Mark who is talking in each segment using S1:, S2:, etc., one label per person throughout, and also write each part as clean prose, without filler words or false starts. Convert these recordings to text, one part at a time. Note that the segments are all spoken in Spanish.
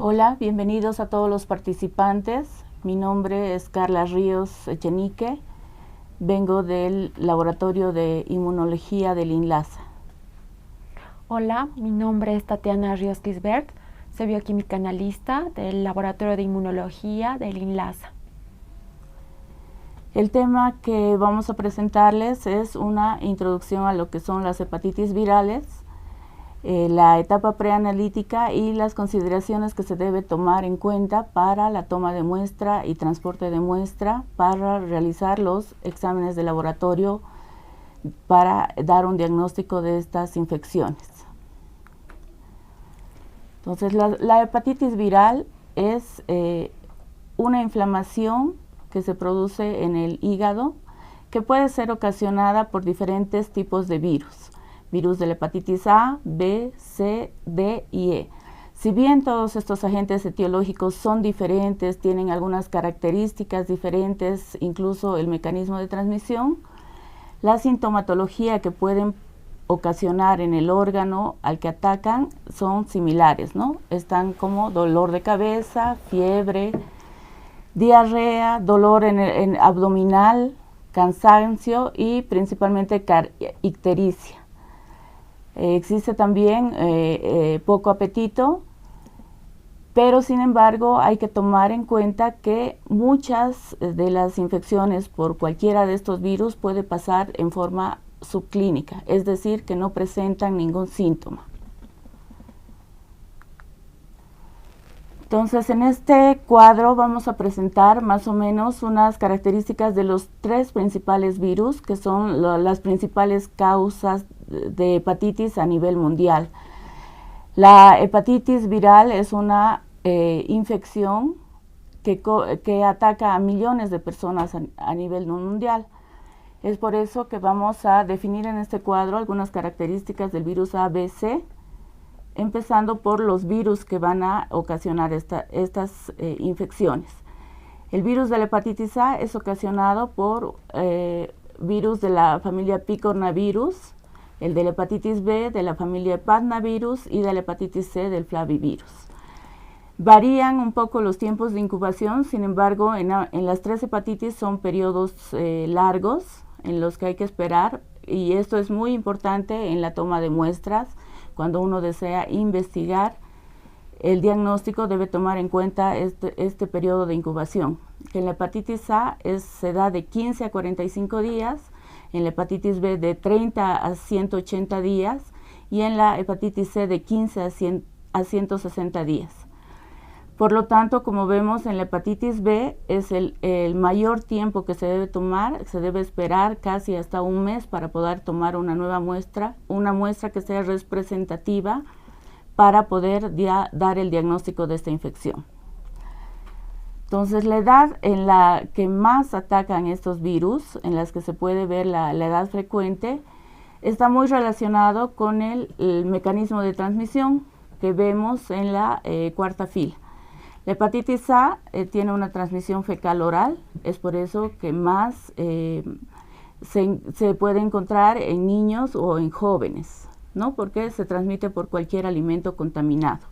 S1: Hola, bienvenidos a todos los participantes. Mi nombre es Carla Ríos Echenique. Vengo del Laboratorio de Inmunología del INLASA.
S2: Hola, mi nombre es Tatiana Ríos Lisbert. Soy bioquímica analista del Laboratorio de Inmunología del INLASA.
S1: El tema que vamos a presentarles es una introducción a lo que son las hepatitis virales, la etapa preanalítica y las consideraciones que se debe tomar en cuenta para la toma de muestra y transporte de muestra para realizar los exámenes de laboratorio para dar un diagnóstico de estas infecciones. Entonces, la hepatitis viral es una inflamación que se produce en el hígado que puede ser ocasionada por diferentes tipos de virus. Virus de la hepatitis A, B, C, D y E. Si bien todos estos agentes etiológicos son diferentes, tienen algunas características diferentes, incluso el mecanismo de transmisión, la sintomatología que pueden ocasionar en el órgano al que atacan son similares, ¿no? Están como dolor de cabeza, fiebre, diarrea, dolor en abdominal, cansancio y principalmente ictericia. Existe también poco apetito, pero sin embargo hay que tomar en cuenta que muchas de las infecciones por cualquiera de estos virus puede pasar en forma subclínica, es decir, que no presentan ningún síntoma. Entonces, en este cuadro vamos a presentar más o menos unas características de los tres principales virus, que son las principales causas de hepatitis a nivel mundial. La hepatitis viral es una infección que ataca a millones de personas a nivel mundial. Es por eso que vamos a definir en este cuadro algunas características del virus ABC, empezando por los virus que van a ocasionar estas infecciones. El virus de la hepatitis A es ocasionado por virus de la familia picornavirus, el de la hepatitis B de la familia hepatnavirus y de la hepatitis C del flavivirus. Varían un poco los tiempos de incubación, sin embargo, en las tres hepatitis son periodos largos en los que hay que esperar, y esto es muy importante en la toma de muestras. Cuando uno desea investigar el diagnóstico, debe tomar en cuenta este periodo de incubación. En la hepatitis A se da de 15 a 45 días, en la hepatitis B de 30 a 180 días y en la hepatitis C de 15 a 160 días. Por lo tanto, como vemos, en la hepatitis B es el mayor tiempo que se debe tomar. Se debe esperar casi hasta un mes para poder tomar una nueva muestra, una muestra que sea representativa para poder dar el diagnóstico de esta infección. Entonces, la edad en la que más atacan estos virus, en las que se puede ver la edad frecuente, está muy relacionado con el mecanismo de transmisión que vemos en la cuarta fila. La hepatitis A tiene una transmisión fecal oral, es por eso que más se puede encontrar en niños o en jóvenes, ¿no? Porque se transmite por cualquier alimento contaminado.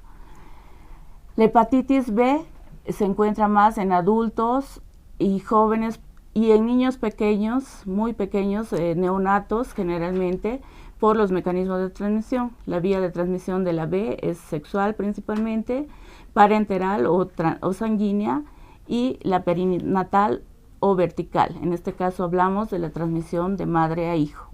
S1: La hepatitis B se encuentra más en adultos y jóvenes y en niños pequeños, muy pequeños, neonatos generalmente, por los mecanismos de transmisión. La vía de transmisión de la B es sexual principalmente, parenteral o sanguínea, y la perinatal o vertical. En este caso hablamos de la transmisión de madre a hijo.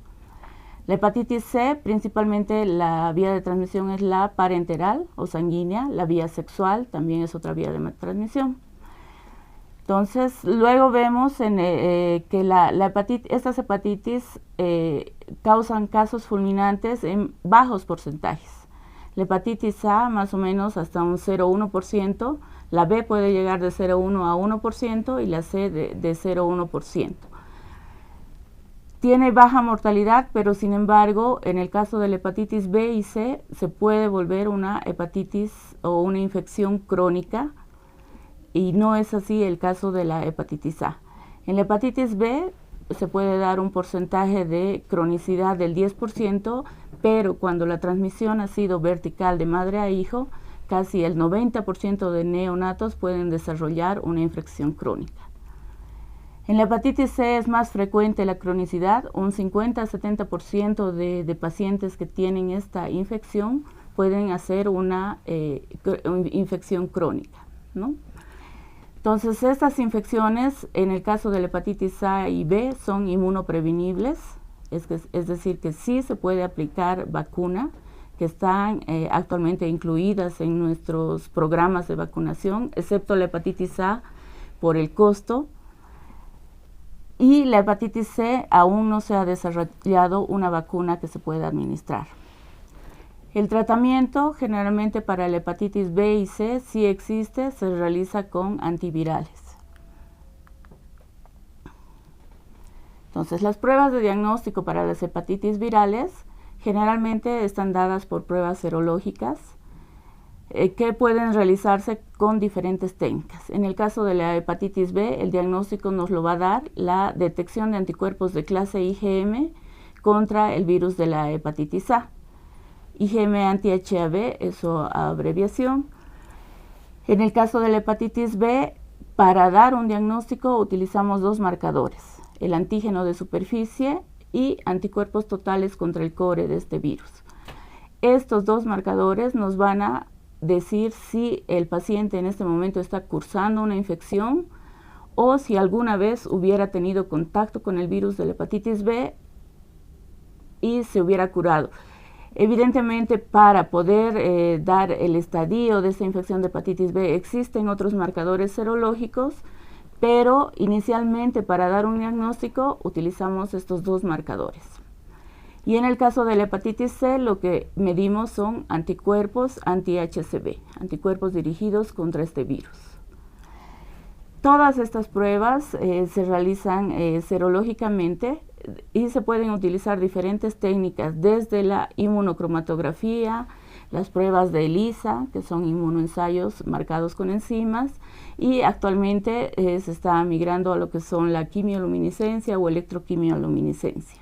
S1: La hepatitis C, principalmente la vía de transmisión es la parenteral o sanguínea. La vía sexual también es otra vía de transmisión. Entonces, luego vemos que estas hepatitis causan casos fulminantes en bajos porcentajes. La hepatitis A más o menos hasta un 0,1%, la B puede llegar de 0,1 a 1% y la C de 0,1%. Tiene baja mortalidad, pero sin embargo, en el caso de la hepatitis B y C, se puede volver una hepatitis o una infección crónica, y no es así el caso de la hepatitis A. En la hepatitis B se puede dar un porcentaje de cronicidad del 10%, pero cuando la transmisión ha sido vertical de madre a hijo, casi el 90% de neonatos pueden desarrollar una infección crónica. En la hepatitis C es más frecuente la cronicidad, un 50-70% de pacientes que tienen esta infección pueden hacer una infección crónica, ¿no? Entonces, estas infecciones, en el caso de la hepatitis A y B, son inmunoprevenibles, es decir, que sí se puede aplicar vacuna, que están actualmente incluidas en nuestros programas de vacunación, excepto la hepatitis A por el costo. Y la hepatitis C aún no se ha desarrollado una vacuna que se pueda administrar. El tratamiento generalmente para la hepatitis B y C sí existe, se realiza con antivirales. Entonces, las pruebas de diagnóstico para las hepatitis virales generalmente están dadas por pruebas serológicas que pueden realizarse con diferentes técnicas. En el caso de la hepatitis B, el diagnóstico nos lo va a dar la detección de anticuerpos de clase IgM contra el virus de la hepatitis A. IgM anti-HAV es su abreviación. En el caso de la hepatitis B, para dar un diagnóstico utilizamos dos marcadores, el antígeno de superficie y anticuerpos totales contra el core de este virus. Estos dos marcadores nos van a decir si el paciente en este momento está cursando una infección o si alguna vez hubiera tenido contacto con el virus de la hepatitis B y se hubiera curado. Evidentemente, para poder dar el estadio de esta infección de hepatitis B existen otros marcadores serológicos, pero inicialmente para dar un diagnóstico utilizamos estos dos marcadores. Y en el caso de la hepatitis C, lo que medimos son anticuerpos anti-HCV, anticuerpos dirigidos contra este virus. Todas estas pruebas se realizan serológicamente y se pueden utilizar diferentes técnicas, desde la inmunocromatografía, las pruebas de ELISA, que son inmunoensayos marcados con enzimas, y actualmente se está migrando a lo que son la quimioluminiscencia o electroquimioluminiscencia.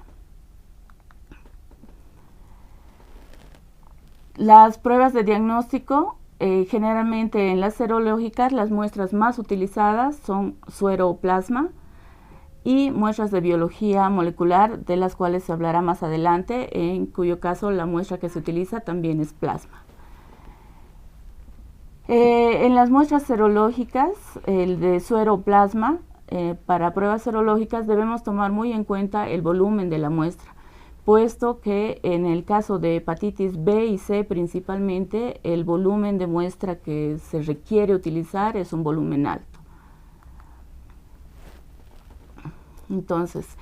S1: Las pruebas de diagnóstico, generalmente en las serológicas, las muestras más utilizadas son suero o plasma y muestras de biología molecular, de las cuales se hablará más adelante, en cuyo caso la muestra que se utiliza también es plasma. En las muestras serológicas, el de suero o plasma, para pruebas serológicas debemos tomar muy en cuenta el volumen de la muestra, puesto que en el caso de hepatitis B y C principalmente, el volumen de muestra que se requiere utilizar es un volumen alto. Entonces,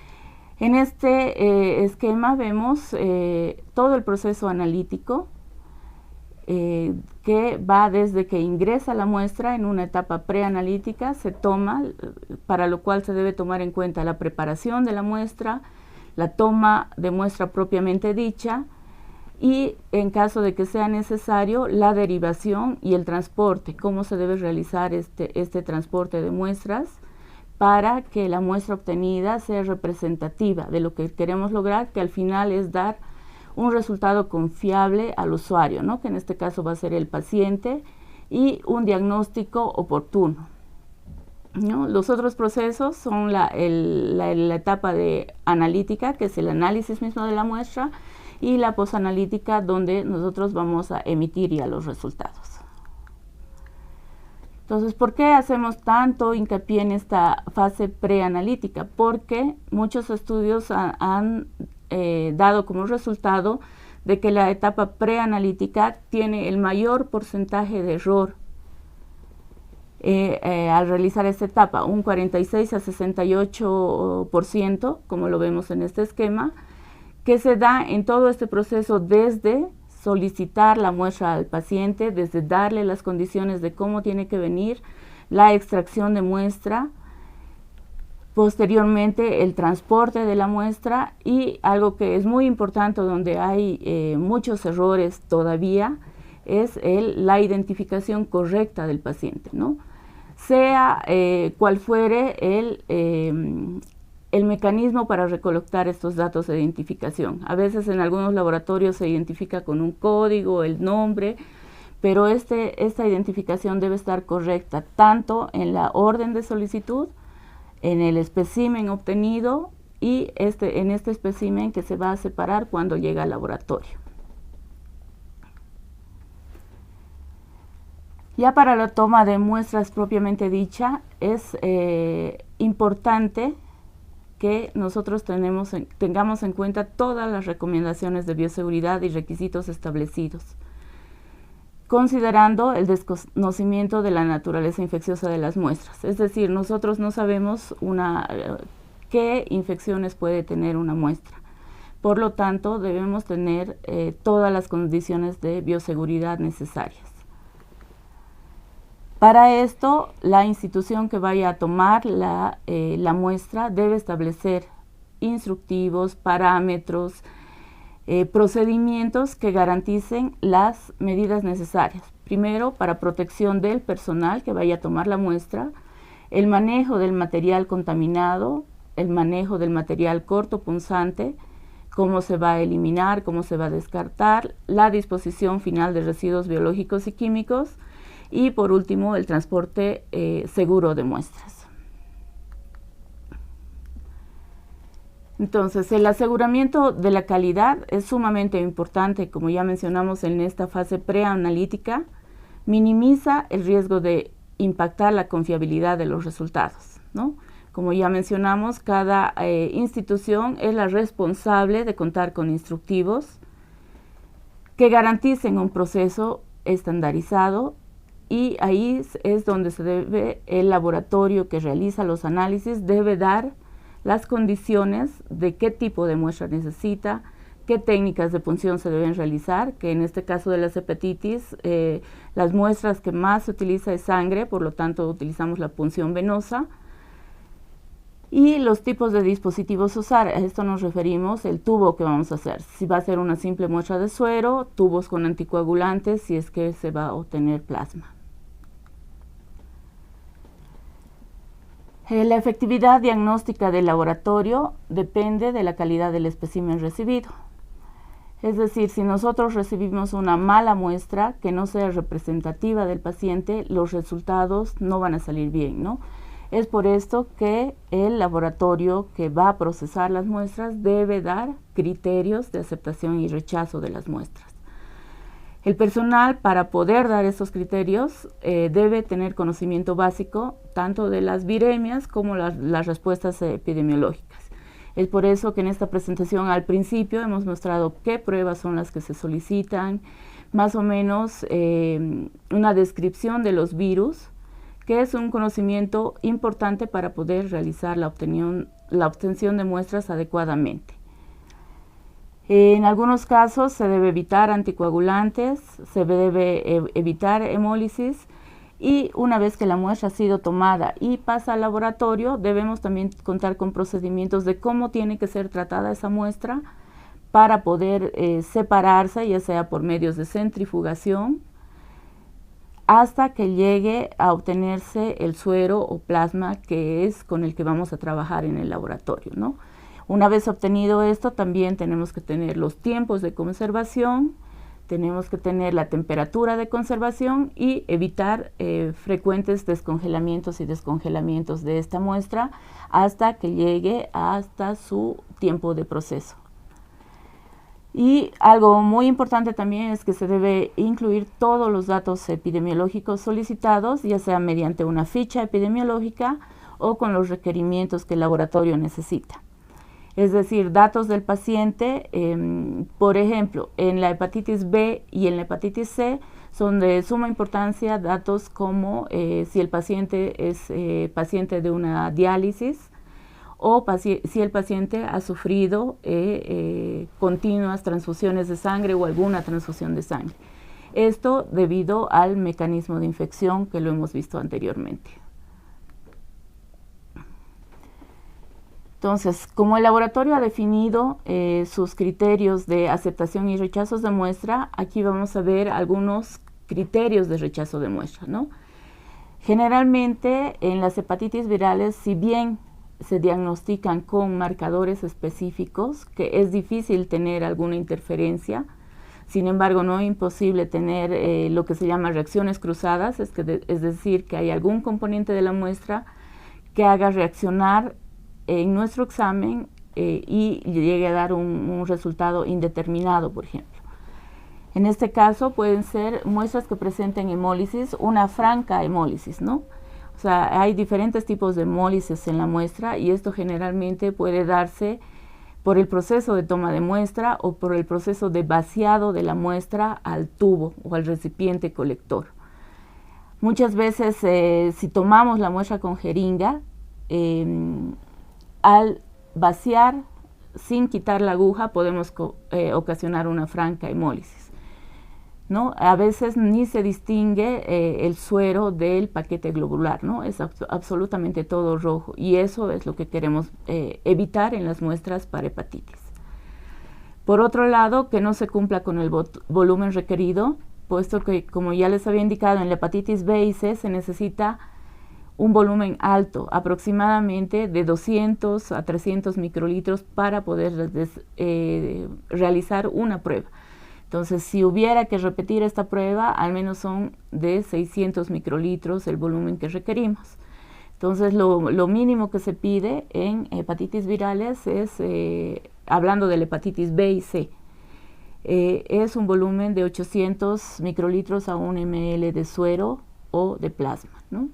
S1: en este esquema vemos todo el proceso analítico que va desde que ingresa la muestra en una etapa preanalítica, se toma, para lo cual se debe tomar en cuenta la preparación de la muestra, la toma de muestra propiamente dicha y, en caso de que sea necesario, la derivación y el transporte, cómo se debe realizar este transporte de muestras para que la muestra obtenida sea representativa de lo que queremos lograr, que al final es dar un resultado confiable al usuario, ¿no? Que en este caso va a ser el paciente, y un diagnóstico oportuno, ¿no? Los otros procesos son la etapa de analítica, que es el análisis mismo de la muestra, y la posanalítica, donde nosotros vamos a emitir ya los resultados. Entonces, ¿por qué hacemos tanto hincapié en esta fase preanalítica? Porque muchos estudios han dado como resultado de que la etapa preanalítica tiene el mayor porcentaje de error al realizar esta etapa, un 46 a 68%, como lo vemos en este esquema, que se da en todo este proceso desde solicitar la muestra al paciente, desde darle las condiciones de cómo tiene que venir, la extracción de muestra, posteriormente el transporte de la muestra, y algo que es muy importante, donde hay muchos errores todavía, es la identificación correcta del paciente, ¿no? Sea cual fuere el mecanismo para recolectar estos datos de identificación. A veces en algunos laboratorios se identifica con un código, el nombre, pero esta identificación debe estar correcta tanto en la orden de solicitud, en el espécimen obtenido y en este espécimen que se va a separar cuando llega al laboratorio. Ya para la toma de muestras propiamente dicha, es importante que nosotros tengamos en cuenta todas las recomendaciones de bioseguridad y requisitos establecidos, considerando el desconocimiento de la naturaleza infecciosa de las muestras. Es decir, nosotros no sabemos qué infecciones puede tener una muestra. Por lo tanto, debemos tener todas las condiciones de bioseguridad necesarias. Para esto, la institución que vaya a tomar la muestra debe establecer instructivos, parámetros, procedimientos que garanticen las medidas necesarias. Primero, para protección del personal que vaya a tomar la muestra, el manejo del material contaminado, el manejo del material cortopunzante, cómo se va a eliminar, cómo se va a descartar, la disposición final de residuos biológicos y químicos, y por último, el transporte seguro de muestras. Entonces, el aseguramiento de la calidad es sumamente importante, como ya mencionamos en esta fase preanalítica, minimiza el riesgo de impactar la confiabilidad de los resultados, ¿no? Como ya mencionamos, cada institución es la responsable de contar con instructivos que garanticen un proceso estandarizado, y ahí es donde el laboratorio que realiza los análisis debe dar las condiciones de qué tipo de muestra necesita, qué técnicas de punción se deben realizar, que en este caso de las hepatitis, las muestras que más se utiliza es sangre, por lo tanto utilizamos la punción venosa, y los tipos de dispositivos a usar. A esto nos referimos el tubo que vamos a hacer. Si va a ser una simple muestra de suero, tubos con anticoagulantes si es que se va a obtener plasma. La efectividad diagnóstica del laboratorio depende de la calidad del espécimen recibido. Es decir, si nosotros recibimos una mala muestra que no sea representativa del paciente, los resultados no van a salir bien, ¿no? Es por esto que el laboratorio que va a procesar las muestras debe dar criterios de aceptación y rechazo de las muestras. El personal, para poder dar esos criterios, debe tener conocimiento básico tanto de las viremias como las respuestas epidemiológicas. Es por eso que en esta presentación al principio hemos mostrado qué pruebas son las que se solicitan, más o menos una descripción de los virus, que es un conocimiento importante para poder realizar la obtención de muestras adecuadamente. En algunos casos se debe evitar anticoagulantes, se debe evitar hemólisis, y una vez que la muestra ha sido tomada y pasa al laboratorio, debemos también contar con procedimientos de cómo tiene que ser tratada esa muestra para poder separarse, ya sea por medios de centrifugación, hasta que llegue a obtenerse el suero o plasma que es con el que vamos a trabajar en el laboratorio, ¿no? Una vez obtenido esto, también tenemos que tener los tiempos de conservación, tenemos que tener la temperatura de conservación y evitar frecuentes descongelamientos y descongelamientos de esta muestra hasta que llegue hasta su tiempo de proceso. Y algo muy importante también es que se debe incluir todos los datos epidemiológicos solicitados, ya sea mediante una ficha epidemiológica o con los requerimientos que el laboratorio necesita. Es decir, datos del paciente, por ejemplo, en la hepatitis B y en la hepatitis C son de suma importancia datos como si el paciente es paciente de una diálisis o si el paciente ha sufrido continuas transfusiones de sangre o alguna transfusión de sangre. Esto debido al mecanismo de infección que lo hemos visto anteriormente. Entonces, como el laboratorio ha definido sus criterios de aceptación y rechazos de muestra, aquí vamos a ver algunos criterios de rechazo de muestra, ¿no? Generalmente, en las hepatitis virales, si bien se diagnostican con marcadores específicos, que es difícil tener alguna interferencia, Sin embargo, no es imposible tener lo que se llama reacciones cruzadas, es decir, que hay algún componente de la muestra que haga reaccionar en nuestro examen y llegue a dar un resultado indeterminado, por ejemplo. En este caso pueden ser muestras que presenten hemólisis, una franca hemólisis, ¿no? O sea, hay diferentes tipos de hemólisis en la muestra y esto generalmente puede darse por el proceso de toma de muestra o por el proceso de vaciado de la muestra al tubo o al recipiente colector. Muchas veces, si tomamos la muestra con jeringa, al vaciar sin quitar la aguja podemos ocasionar una franca hemólisis, ¿no? A veces ni se distingue el suero del paquete globular, ¿no? Es absolutamente todo rojo y eso es lo que queremos evitar en las muestras para hepatitis. Por otro lado, que no se cumpla con el volumen requerido, puesto que, como ya les había indicado, en la hepatitis B y C se necesita un volumen alto, aproximadamente de 200 a 300 microlitros para poder realizar una prueba. Entonces, si hubiera que repetir esta prueba, al menos son de 600 microlitros el volumen que requerimos. Entonces, lo mínimo que se pide en hepatitis virales es, hablando de la hepatitis B y C, es un volumen de 800 microlitros a 1 ml de suero o de plasma, ¿no?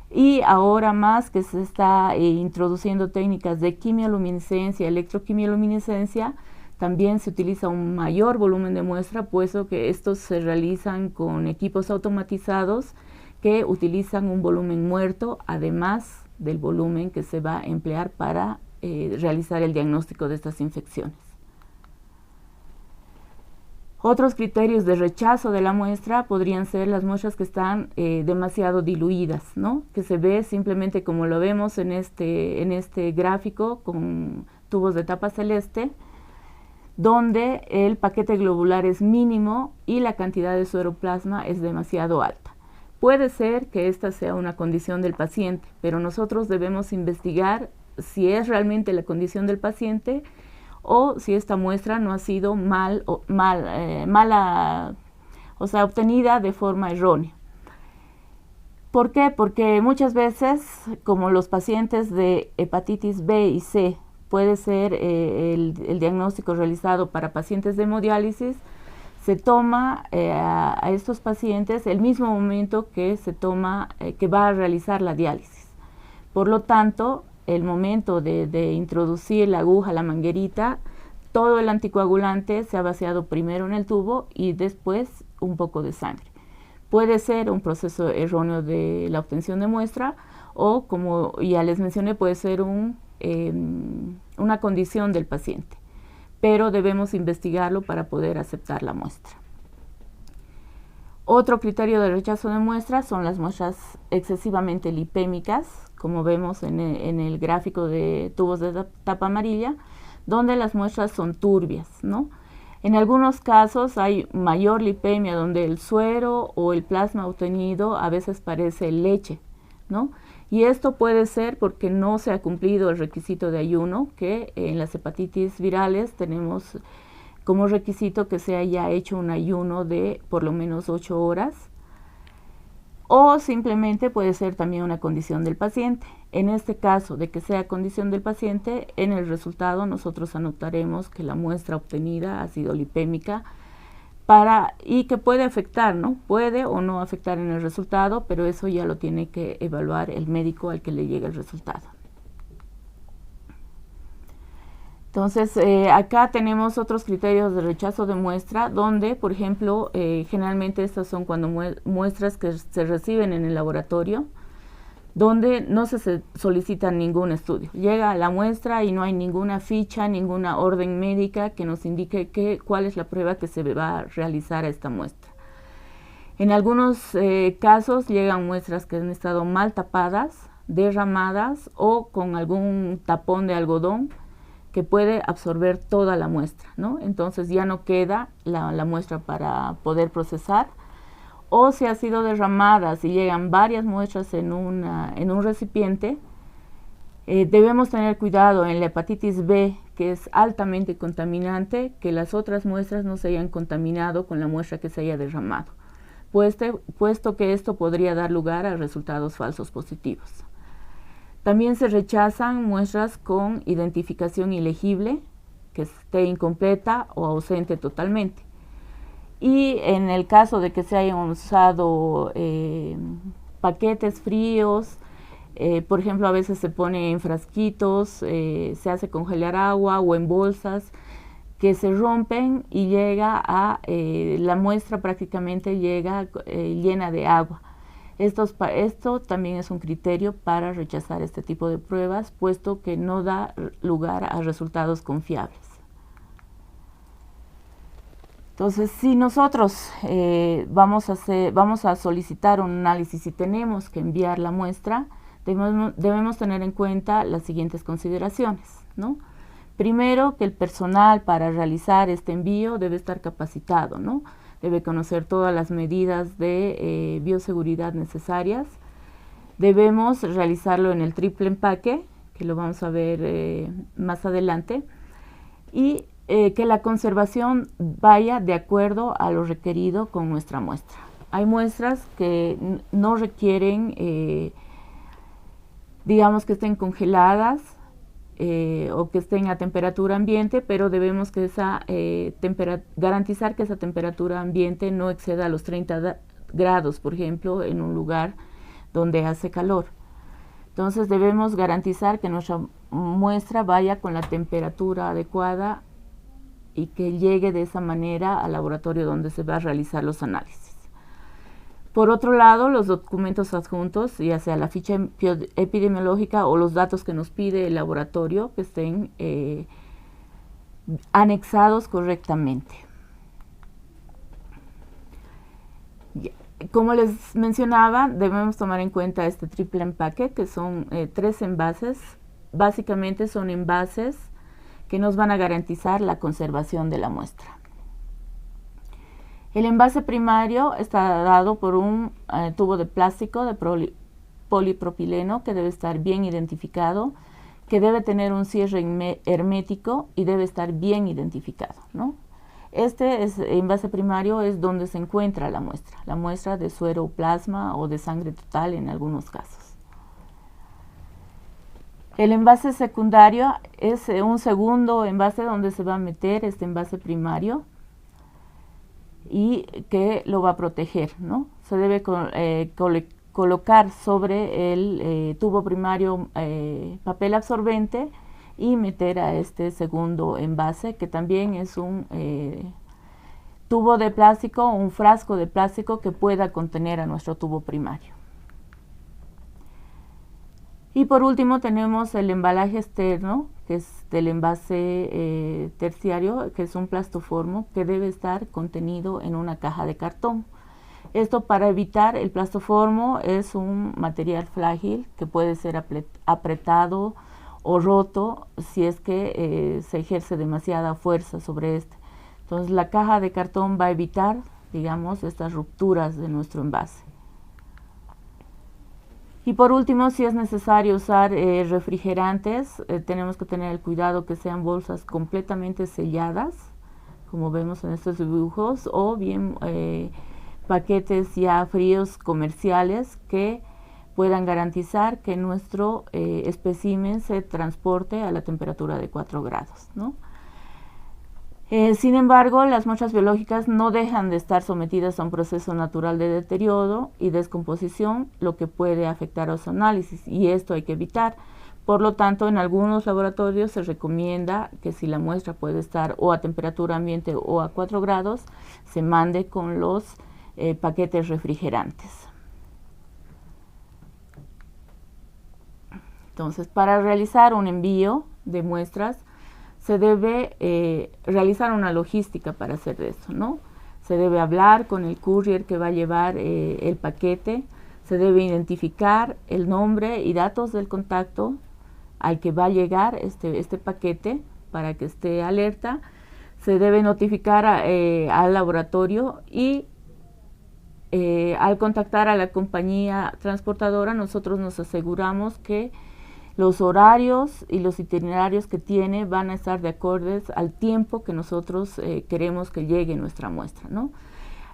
S1: Y ahora más que se está introduciendo técnicas de quimioluminiscencia, electroquimioluminiscencia, también se utiliza un mayor volumen de muestra, puesto que estos se realizan con equipos automatizados que utilizan un volumen muerto, además del volumen que se va a emplear para realizar el diagnóstico de estas infecciones. Otros criterios de rechazo de la muestra podrían ser las muestras que están demasiado diluidas, ¿no? Que se ve simplemente como lo vemos en este gráfico con tubos de tapa celeste, donde el paquete globular es mínimo y la cantidad de sueroplasma es demasiado alta. Puede ser que esta sea una condición del paciente, pero nosotros debemos investigar si es realmente la condición del paciente o si esta muestra no ha sido obtenida de forma errónea. ¿Por qué? Porque muchas veces, como los pacientes de hepatitis B y C, puede ser el diagnóstico realizado para pacientes de hemodiálisis, se toma a estos pacientes el mismo momento que se toma, que va a realizar la diálisis. Por lo tanto, el momento de introducir la aguja, la manguerita, todo el anticoagulante se ha vaciado primero en el tubo y después un poco de sangre. Puede ser un proceso erróneo de la obtención de muestra o, como ya les mencioné, puede ser una condición del paciente, pero debemos investigarlo para poder aceptar la muestra. Otro criterio de rechazo de muestra son las muestras excesivamente lipémicas, como vemos en el gráfico de tubos de tapa amarilla, donde las muestras son turbias, ¿no? En algunos casos hay mayor lipemia, donde el suero o el plasma obtenido a veces parece leche, ¿no? Y esto puede ser porque no se ha cumplido el requisito de ayuno, que en las hepatitis virales tenemos como requisito que se haya hecho un ayuno de por lo menos 8 horas, o simplemente puede ser también una condición del paciente. En este caso de que sea condición del paciente, en el resultado nosotros anotaremos que la muestra obtenida ha sido lipémica y que puede afectar, ¿no? Puede o no afectar en el resultado, pero eso ya lo tiene que evaluar el médico al que le llegue el resultado. Entonces, acá tenemos otros criterios de rechazo de muestra, donde, por ejemplo, generalmente estas son cuando muestras que se reciben en el laboratorio, donde no se solicita ningún estudio. Llega la muestra y no hay ninguna ficha, ninguna orden médica que nos indique cuál es la prueba que se va a realizar a esta muestra. En algunos casos llegan muestras que han estado mal tapadas, derramadas o con algún tapón de algodón que puede absorber toda la muestra, ¿no? Entonces ya no queda la muestra para poder procesar. O si ha sido derramada, si llegan varias muestras en un recipiente, Debemos tener cuidado en la hepatitis B, que es altamente contaminante, que las otras muestras no se hayan contaminado con la muestra que se haya derramado, puesto que esto podría dar lugar a resultados falsos positivos. También se rechazan muestras con identificación ilegible, que esté incompleta o ausente totalmente. Y en el caso de que se hayan usado paquetes fríos, por ejemplo, a veces se pone en frasquitos, se hace congelar agua o en bolsas que se rompen y llega a, la muestra prácticamente llega llena de agua. Esto también es un criterio para rechazar este tipo de pruebas, puesto que no da lugar a resultados confiables. Entonces, si nosotros vamos a solicitar un análisis y tenemos que enviar la muestra, debemos tener en cuenta las siguientes consideraciones, ¿no? Primero, que el personal para realizar este envío debe estar capacitado, ¿no? Debe conocer todas las medidas de bioseguridad necesarias. Debemos realizarlo en el triple empaque, que lo vamos a ver más adelante, y que la conservación vaya de acuerdo a lo requerido con nuestra muestra. Hay muestras que no requieren, digamos, que estén congeladas o que estén a temperatura ambiente, pero debemos que garantizar que esa temperatura ambiente no exceda los 30 grados, por ejemplo, en un lugar donde hace calor. Entonces debemos garantizar que nuestra muestra vaya con la temperatura adecuada y que llegue de esa manera al laboratorio donde se va a realizar los análisis. Por otro lado, los documentos adjuntos, ya sea la ficha epidemiológica o los datos que nos pide el laboratorio, que estén anexados correctamente. Como les mencionaba, debemos tomar en cuenta este triple empaque, que son 3 envases. Básicamente son envases que nos van a garantizar la conservación de la muestra. El envase primario está dado por un tubo de plástico de polipropileno que debe estar bien identificado, que debe tener un cierre hermético y debe estar bien identificado, ¿no? Este envase primario es donde se encuentra la muestra de suero, plasma o de sangre total en algunos casos. El envase secundario es un segundo envase donde se va a meter este envase primario y que lo va a proteger, ¿no? Se debe colocar sobre el tubo primario papel absorbente y meter a este segundo envase, que también es un tubo de plástico, un frasco de plástico que pueda contener a nuestro tubo primario. Y por último tenemos el embalaje externo, que es del envase terciario, que es un plastoformo que debe estar contenido en una caja de cartón. Esto para evitar, el plastoformo es un material frágil que puede ser apretado o roto si es que se ejerce demasiada fuerza sobre este. Entonces la caja de cartón va a evitar, digamos, estas rupturas de nuestro envase. Y por último, si es necesario usar refrigerantes, tenemos que tener el cuidado que sean bolsas completamente selladas, como vemos en estos dibujos, o bien paquetes ya fríos comerciales que puedan garantizar que nuestro espécimen se transporte a la temperatura de 4 grados, ¿no? Sin embargo, las muestras biológicas no dejan de estar sometidas a un proceso natural de deterioro y descomposición, lo que puede afectar a su análisis, y esto hay que evitar. Por lo tanto, en algunos laboratorios se recomienda que si la muestra puede estar o a temperatura ambiente o a 4 grados, se mande con los paquetes refrigerantes. Entonces, para realizar un envío de muestras, se debe realizar una logística para hacer eso, ¿no? Se debe hablar con el courier que va a llevar el paquete, se debe identificar el nombre y datos del contacto al que va a llegar este paquete para que esté alerta, se debe notificar al laboratorio y al contactar a la compañía transportadora nosotros nos aseguramos que Los horarios y los itinerarios que tiene van a estar de acuerdo al tiempo que nosotros queremos que llegue nuestra muestra, ¿no?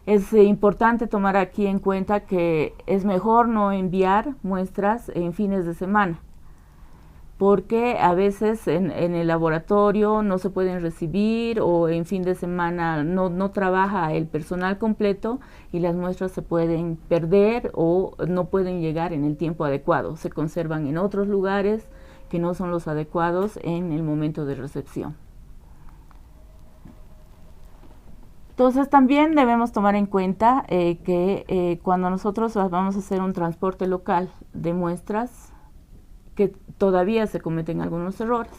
S1: Es importante tomar aquí en cuenta que es mejor no enviar muestras en fines de semana, porque a veces en el laboratorio no se pueden recibir o en fin de semana no trabaja el personal completo y las muestras se pueden perder o no pueden llegar en el tiempo adecuado. Se conservan en otros lugares que no son los adecuados en el momento de recepción. Entonces también debemos tomar en cuenta que cuando nosotros vamos a hacer un transporte local de muestras, que todavía se cometen algunos errores.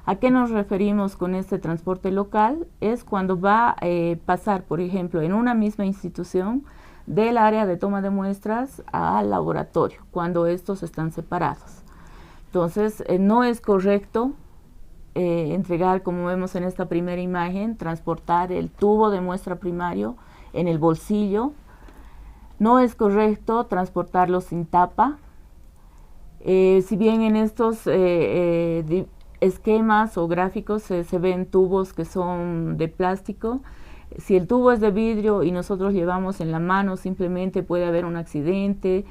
S1: ¿A qué nos referimos con este transporte local? Es cuando va a pasar, por ejemplo, en una misma institución del área de toma de muestras al laboratorio, cuando estos están separados. Entonces, no es correcto entregar, como vemos en esta primera imagen, transportar el tubo de muestra primario en el bolsillo. No es correcto transportarlo sin tapa. Si bien en estos esquemas o gráficos se ven tubos que son de plástico, si el tubo es de vidrio y nosotros llevamos en la mano, simplemente puede haber un accidente,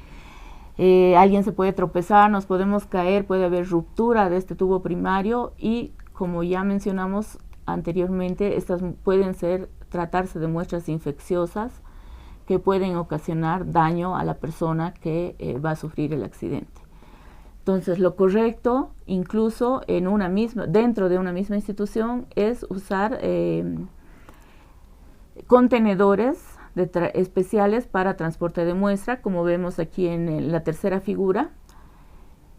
S1: alguien se puede tropezar, nos podemos caer, puede haber ruptura de este tubo primario y, como ya mencionamos anteriormente, estas pueden tratarse de muestras infecciosas que pueden ocasionar daño a la persona que va a sufrir el accidente. Entonces, lo correcto, incluso dentro de una misma institución, es usar contenedores especiales para transporte de muestra, como vemos aquí en la tercera figura.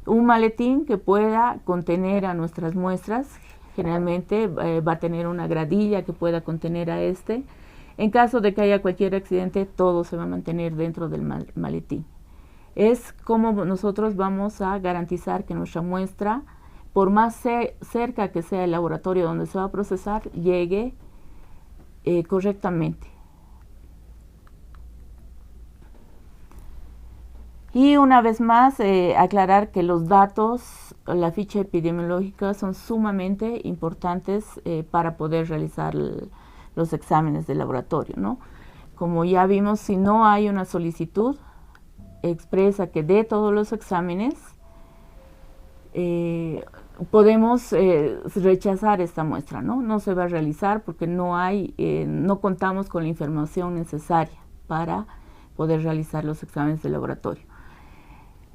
S1: Un maletín que pueda contener a nuestras muestras, generalmente va a tener una gradilla que pueda contener a este. En caso de que haya cualquier accidente, todo se va a mantener dentro del maletín. Es como nosotros vamos a garantizar que nuestra muestra, por más cerca que sea el laboratorio donde se va a procesar, llegue correctamente. Y una vez más, aclarar que los datos, la ficha epidemiológica son sumamente importantes para poder realizar los exámenes de laboratorio, ¿no? Como ya vimos, si no hay una solicitud expresa que dé todos los exámenes, podemos rechazar esta muestra, ¿no? No se va a realizar porque no contamos con la información necesaria para poder realizar los exámenes de laboratorio.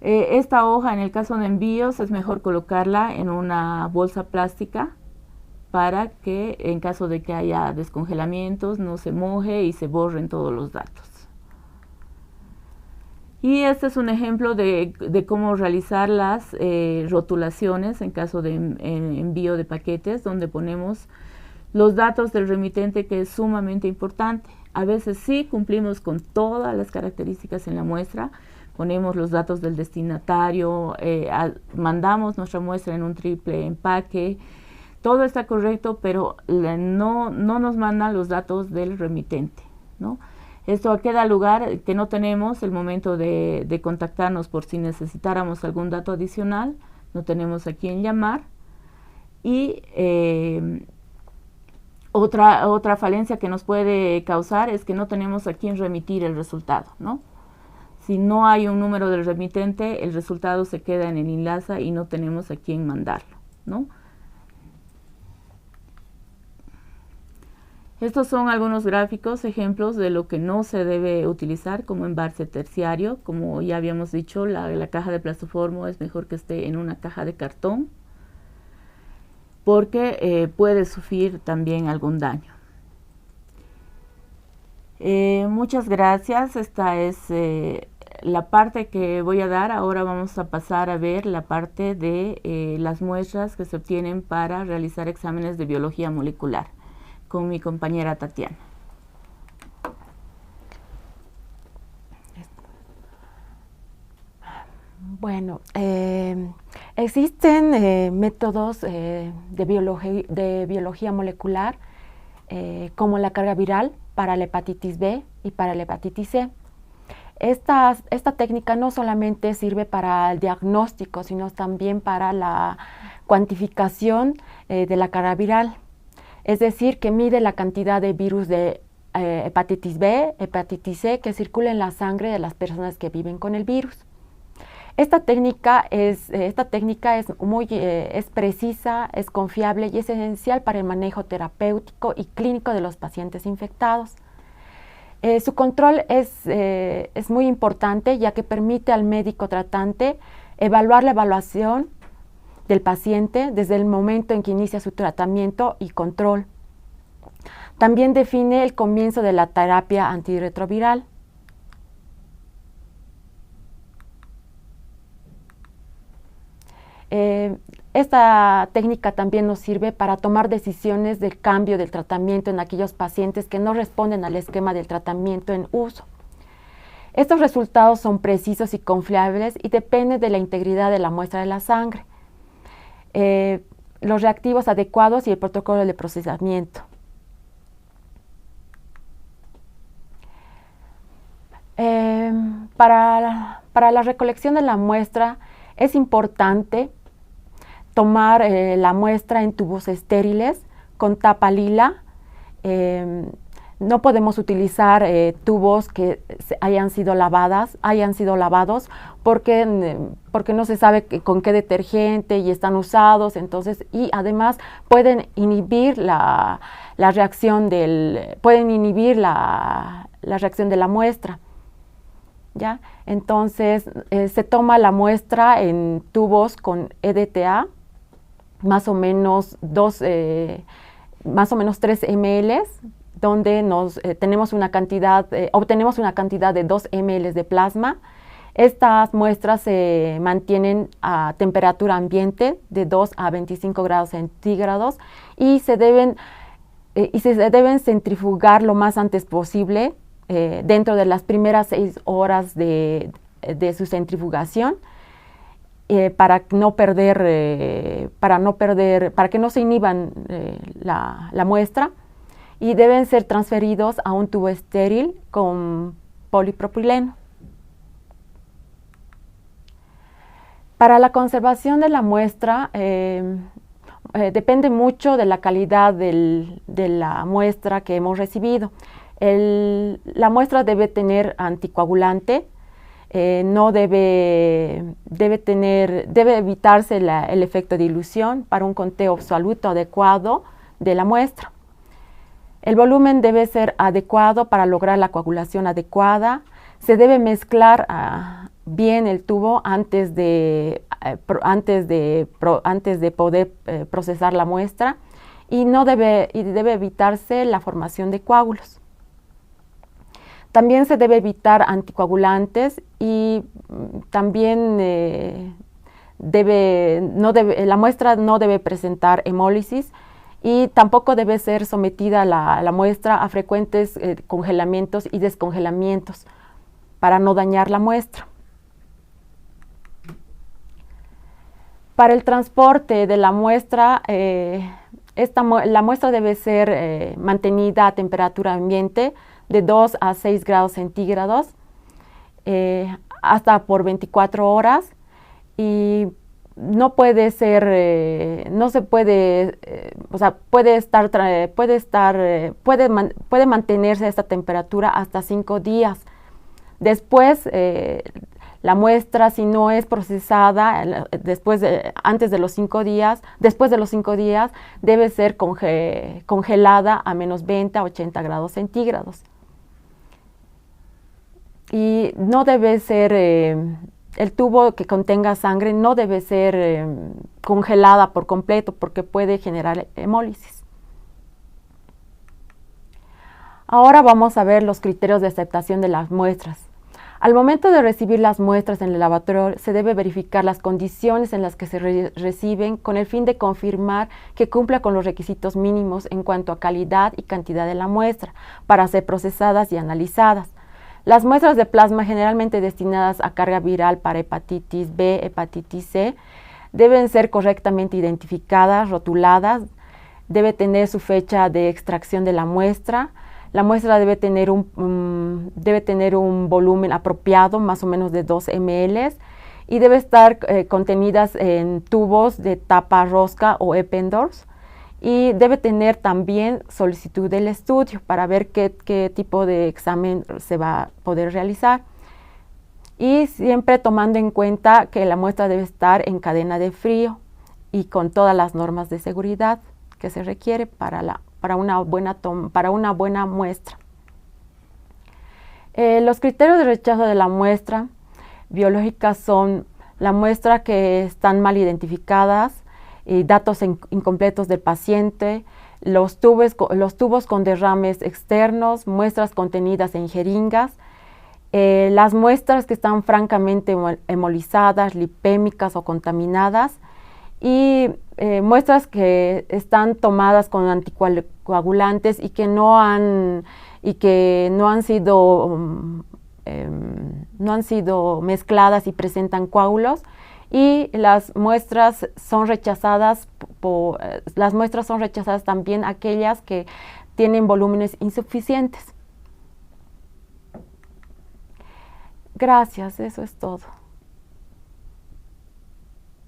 S1: Esta hoja, en el caso de envíos, es mejor colocarla en una bolsa plástica para que en caso de que haya descongelamientos no se moje y se borren todos los datos. Y este es un ejemplo de cómo realizar las rotulaciones en caso de envío de paquetes, donde ponemos los datos del remitente, que es sumamente importante. A veces sí cumplimos con todas las características en la muestra, ponemos los datos del destinatario, mandamos nuestra muestra en un triple empaque, todo está correcto, pero no nos mandan los datos del remitente, ¿no? Esto queda lugar que no tenemos el momento de contactarnos por si necesitáramos algún dato adicional, no tenemos a quién llamar. Y otra falencia que nos puede causar es que no tenemos a quién remitir el resultado, ¿no? Si no hay un número del remitente, el resultado se queda en el enlace y no tenemos a quién mandarlo, ¿no? Estos son algunos gráficos, ejemplos de lo que no se debe utilizar como embalse terciario. Como ya habíamos dicho, la caja de plastoformo es mejor que esté en una caja de cartón, porque puede sufrir también algún daño. Muchas gracias. Esta es la parte que voy a dar. Ahora vamos a pasar a ver la parte de las muestras que se obtienen para realizar exámenes de biología molecular, con mi compañera Tatiana.
S2: Bueno, existen métodos de biología molecular como la carga viral para la hepatitis B y para la hepatitis C. Esta técnica no solamente sirve para el diagnóstico, sino también para la cuantificación de la carga viral. Es decir, que mide la cantidad de virus de hepatitis B, hepatitis C que circula en la sangre de las personas que viven con el virus. Esta técnica es precisa, es confiable y es esencial para el manejo terapéutico y clínico de los pacientes infectados. Su control es muy importante, ya que permite al médico tratante evaluar la evaluación del paciente desde el momento en que inicia su tratamiento y control. También define el comienzo de la terapia antirretroviral. Esta técnica también nos sirve para tomar decisiones del cambio del tratamiento en aquellos pacientes que no responden al esquema del tratamiento en uso. Estos resultados son precisos y confiables y dependen de la integridad de la muestra de la sangre, los reactivos adecuados y el protocolo de procesamiento. Para la recolección de la muestra es importante tomar la muestra en tubos estériles con tapa lila. No podemos utilizar tubos que hayan sido lavados porque no se sabe con qué detergente y están usados, entonces, y además pueden inhibir la reacción de la muestra. ¿Ya? Entonces se toma la muestra en tubos con EDTA, más o menos 3 ml, donde obtenemos una cantidad de 2 ml de plasma. Estas muestras se mantienen a temperatura ambiente de 2 a 25 grados centígrados y se deben centrifugar lo más antes posible dentro de las primeras 6 horas de su centrifugación, para que no se inhiban la muestra, y deben ser transferidos a un tubo estéril con polipropileno. Para la conservación de la muestra depende mucho de la calidad de la muestra que hemos recibido. La muestra debe tener anticoagulante, debe evitarse el efecto de dilución para un conteo absoluto adecuado de la muestra. El volumen debe ser adecuado para lograr la coagulación adecuada. Se debe mezclar bien el tubo antes de poder procesar la muestra, y debe evitarse la formación de coágulos. También se debe evitar anticoagulantes y también la muestra no debe presentar hemólisis, y tampoco debe ser sometida la muestra a frecuentes congelamientos y descongelamientos para no dañar la muestra. Para el transporte de la muestra, la muestra debe ser mantenida a temperatura ambiente de 2 a 6 grados centígrados hasta por 24 horas, y puede mantenerse a esta temperatura hasta 5 días. Después, la muestra, si no es procesada después de los 5 días, debe ser congelada a menos 20 a 80 grados centígrados. Y no debe ser, el tubo que contenga sangre no debe ser congelada por completo, porque puede generar hemólisis. Ahora vamos a ver los criterios de aceptación de las muestras. Al momento de recibir las muestras en el laboratorio, se debe verificar las condiciones en las que se reciben, con el fin de confirmar que cumpla con los requisitos mínimos en cuanto a calidad y cantidad de la muestra para ser procesadas y analizadas. Las muestras de plasma, generalmente destinadas a carga viral para hepatitis B, hepatitis C, deben ser correctamente identificadas, rotuladas, debe tener su fecha de extracción de la muestra. La muestra debe tener un volumen apropiado, más o menos de 2 ml, y debe estar contenidas en tubos de tapa rosca o Eppendorf, y debe tener también solicitud del estudio para ver qué tipo de examen se va a poder realizar. Y siempre tomando en cuenta que la muestra debe estar en cadena de frío y con todas las normas de seguridad que se requiere para una buena muestra. Los criterios de rechazo de la muestra biológica son la muestra que están mal identificadas, datos incompletos del paciente, los tubos con derrames externos, muestras contenidas en jeringas, las muestras que están francamente hemolizadas, lipémicas o contaminadas, y muestras que están tomadas con anticoagulantes y que no han sido mezcladas y presentan coágulos, y las muestras son rechazadas también aquellas que tienen volúmenes insuficientes. Gracias, eso es todo.